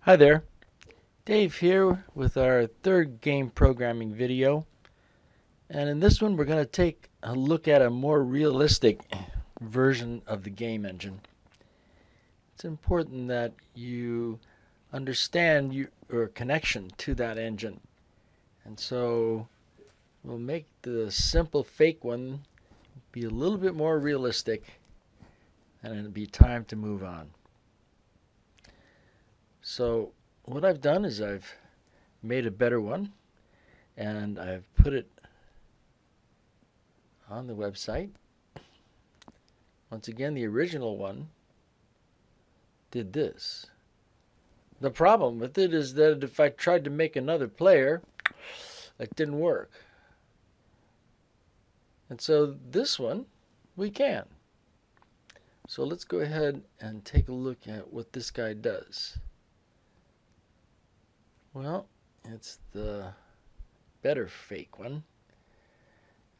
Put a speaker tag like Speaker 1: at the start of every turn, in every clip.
Speaker 1: Hi there, Dave here with our third game programming video. And in this one, we're going to take a look at a more realistic version of the game engine. It's important that you understand your connection to that engine. And so we'll make the simple fake one be a little bit more realistic, and it'll be time to move on. So what I've done is I've made a better one, and I've put it on the website. Once again, the original one did this. The problem with it is that if I tried to make another player, it didn't work. And so this one, we can. So let's go ahead and take a look at what this guy does. Well, it's the better fake one.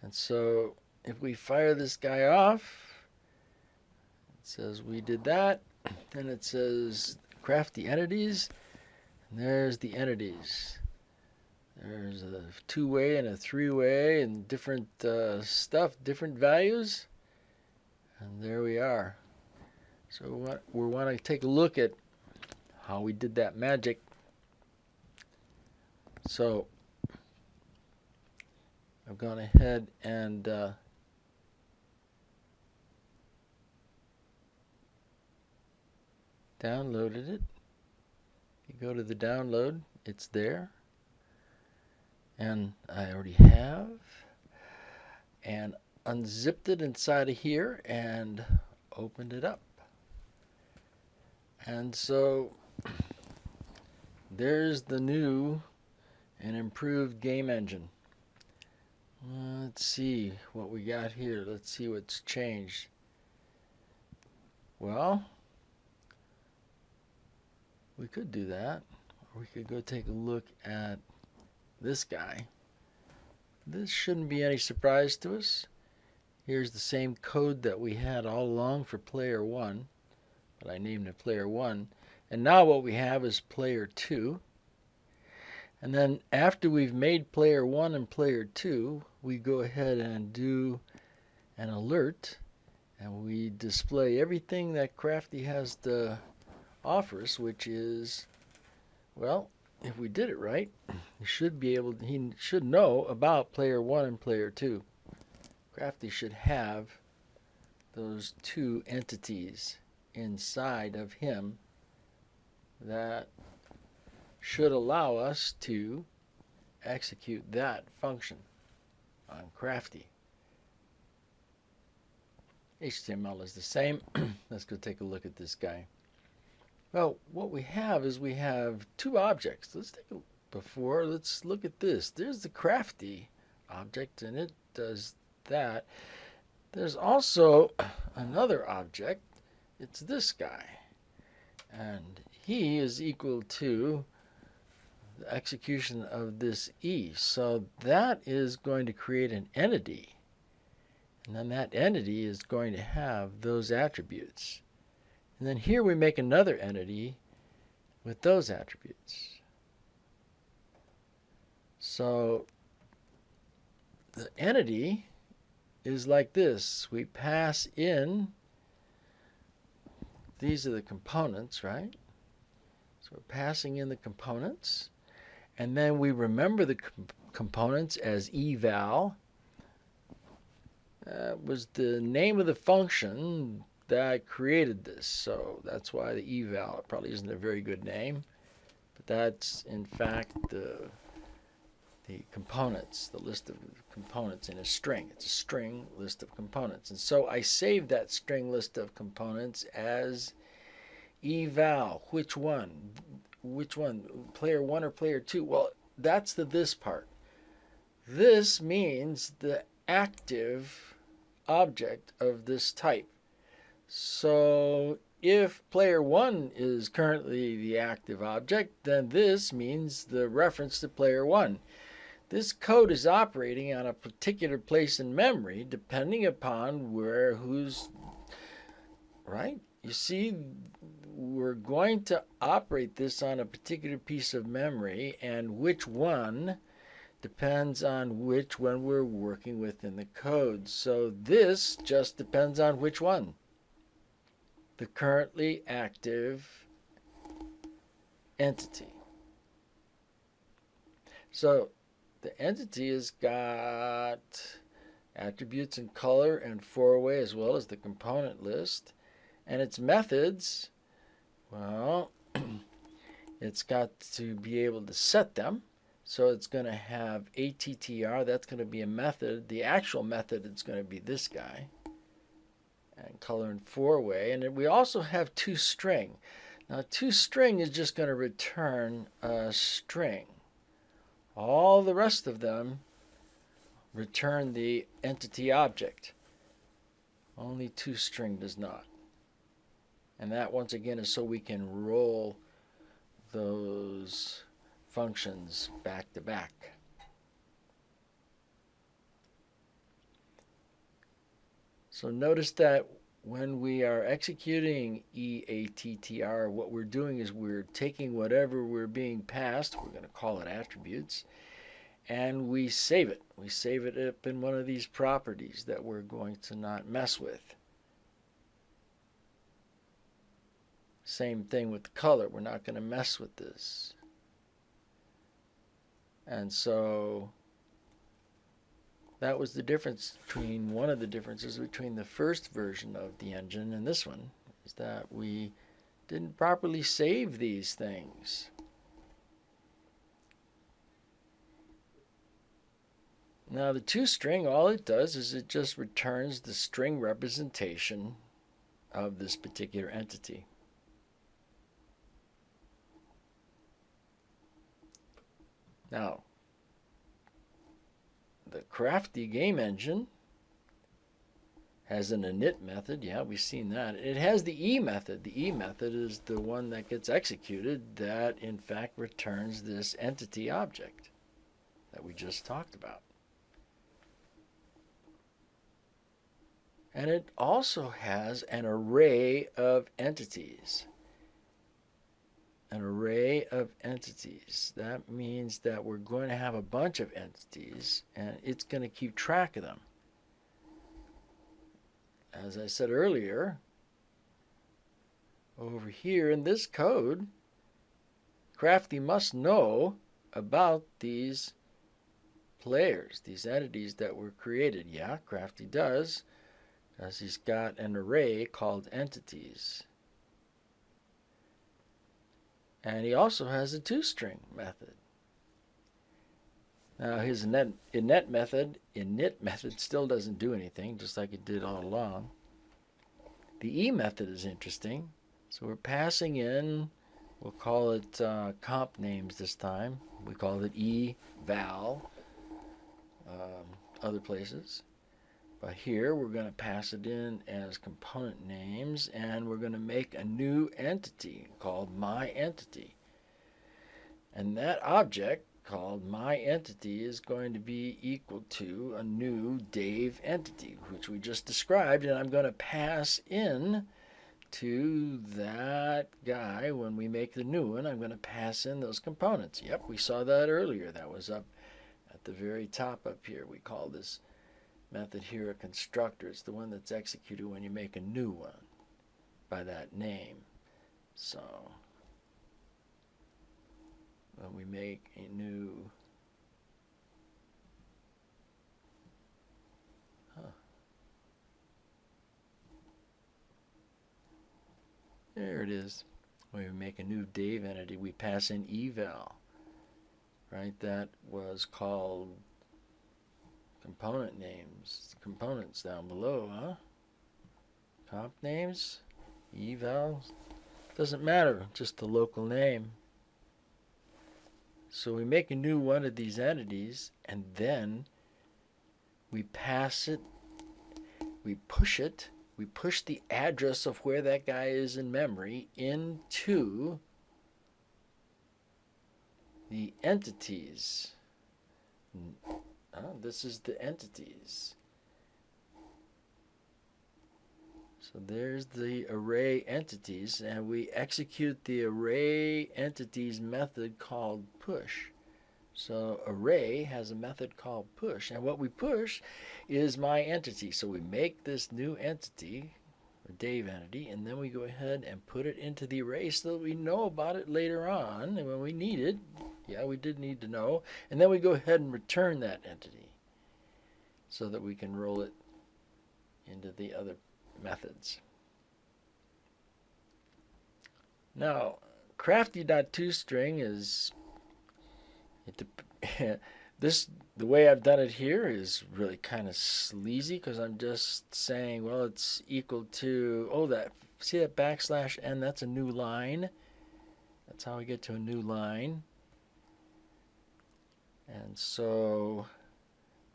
Speaker 1: And so if we fire this guy off, it says we did that. Then it says craft the entities. And there's the entities. There's a two-way and a three-way and different stuff, different values. And there we are. So we want to take a look at how we did that magic. So I've gone ahead and downloaded it. You go to the download, it's there. And I already have. And unzipped it inside of here and opened it up. And so there's the new and improved game engine. Let's see what we got here. Let's see what's changed. Well, we could do that. Or we could go take a look at this guy. This shouldn't be any surprise to us. Here's the same code that we had all along for player 1, but I named it player 1. And now what we have is player 2. And then after we've made player 1 and player 2, we go ahead and do an alert, and we display everything that Crafty has to offer us, which is, well, if we did it right, he should know about player 1 and player 2. Crafty should have those two entities inside of him that should allow us to execute that function on Crafty. HTML is the same. Let's go take a look at this guy. Well, what we have is we have two objects. Let's look at this. There's the Crafty object, and it does that. There's also another object. It's this guy, and he is equal to the execution of this E. So that is going to create an entity, and then that entity is going to have those attributes. And then here we make another entity with those attributes. So the entity is like this. We pass in, these are the components, right? So we're passing in the components, and then we remember the components as eval. That was the name of the function that created this, so that's why the eval probably isn't a very good name, but that's in fact the components, the list of components in a string. It's a string list of components, and so I saved that string list of components as eval. Which one, player 1 or player 2? Well, that's the this part. This means the active object of this type. So if player 1 is currently the active object, then this means the reference to player 1. This code is operating on a particular place in memory depending upon who's right. You see, we're going to operate this on a particular piece of memory, and which one depends on which one we're working with in the code. So this just depends on which one. The currently active entity. So the entity has got attributes and color and four-way as well as the component list. And its methods, well, it's got to be able to set them. So it's going to have ATTR, that's going to be a method. The actual method is going to be this guy. And color and four-way. And then we also have toString. Now toString is just going to return a string. All the rest of them return the entity object. Only toString does not. And that once again is so we can roll those functions back to back. So notice that when we are executing EATTR, what we're doing is we're taking whatever we're being passed, we're going to call it attributes, and we save it. We save it up in one of these properties that we're going to not mess with. Same thing with the color. We're not going to mess with this. And so that was the difference between, one of the differences between the first version of the engine and this one, is that we didn't properly save these things. Now the toString, all it does is it just returns the string representation of this particular entity. Now, the Crafty game engine has an init method. Yeah, we've seen that. It has the E method. The E method is the one that gets executed that, in fact, returns this entity object that we just talked about. And it also has an array of entities. An array of entities. That means that we're going to have a bunch of entities, and it's going to keep track of them. As I said earlier, over here in this code, Crafty must know about these players, these entities that were created. Yeah, Crafty does, because he's got an array called entities. And he also has a toString method. Now his init method still doesn't do anything, just like it did all along. The E method is interesting. So we're passing in, we'll call it comp names this time. We call it eval, other places. But here we're going to pass it in as component names, and we're going to make a new entity called myEntity. And that object called myEntity is going to be equal to a new Dave entity, which we just described, and I'm going to pass in to that guy when we make the new one. I'm going to pass in those components. Yep, we saw that earlier. That was up at the very top up here. We call this method here a constructor. It's the one that's executed when you make a new one by that name. So when we make a new there it is. When we make a new Dave entity, we pass in eval. Right? That was called component names, components down below, huh? Comp names, eval, doesn't matter, just the local name. So we make a new one of these entities, and then we pass it, we push the address of where that guy is in memory into the entities. This is the entities. So there's the array entities, and we execute the array entities method called push. So array has a method called push, and what we push is my entity. So we make this new entity, a Dave entity, and then we go ahead and put it into the array so that we know about it later on, and when we need it, yeah, we did need to know, and then we go ahead and return that entity so that we can roll it into the other methods. Now, crafty.toString is the way I've done it here is really kind of sleazy because I'm just saying, well, it's equal to, oh, that, see that backslash n, that's a new line. That's how we get to a new line. And so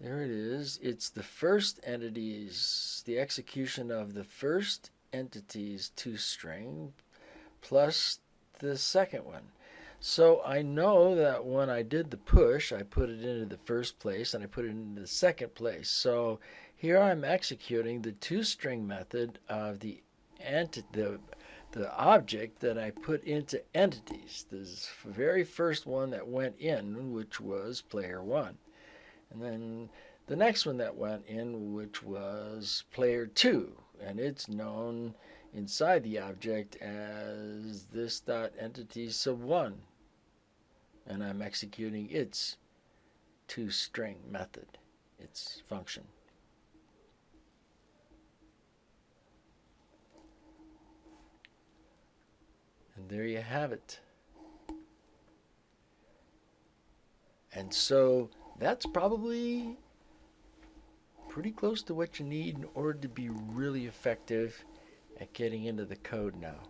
Speaker 1: there it is. It's the first entities, the execution of the first entity's toString plus the second one. So I know that when I did the push, I put it into the first place and I put it into the second place. So here I'm executing the toString method of the object that I put into entities. This very first one that went in, which was player 1. And then the next one that went in, which was player 2. And it's known inside the object as this dot entity sub 1. And I'm executing its toString method, its function. And there you have it. And so that's probably pretty close to what you need in order to be really effective at getting into the code now.